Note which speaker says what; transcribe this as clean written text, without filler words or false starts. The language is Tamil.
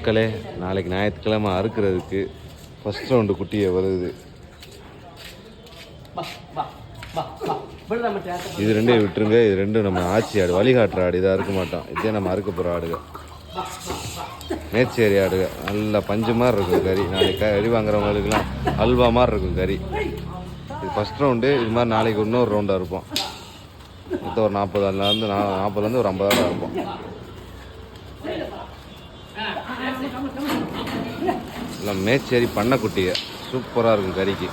Speaker 1: மக்களே, நாளைக்கு ஞாயிற்றுக்கிழமை அறுக்கிறதுக்கு ஃபஸ்ட் ரவுண்டு குட்டியை வருது. இது ரெண்டையும் விட்டுருங்க. இது ரெண்டும் நம்ம ஆச்சி ஆடு, வழிகாட்டுற ஆடு. இதாக இருக்க மாட்டோம். இதே நம்ம அறுக்க போகிற ஆடுங்க, மேச்சேரி ஆடுங்க. நல்லா பஞ்சு மாதிரி இருக்கும் கறி. நாளைக்கு கறி வாங்குறவங்களுக்குலாம் அல்வா மாதிரி இருக்கும் கறி. இது ஃபஸ்ட் ரவுண்டு. இது மாதிரி நாளைக்கு இன்னொரு ரவுண்டாக இருப்போம். மொத்தம் ஒரு 40 ஒரு 50 ஆடாக இருப்போம். எல்லாம் மேச்சேரி பண்ணக்குட்டிங்க, சூப்பராக இருக்கும் கறிக்கு.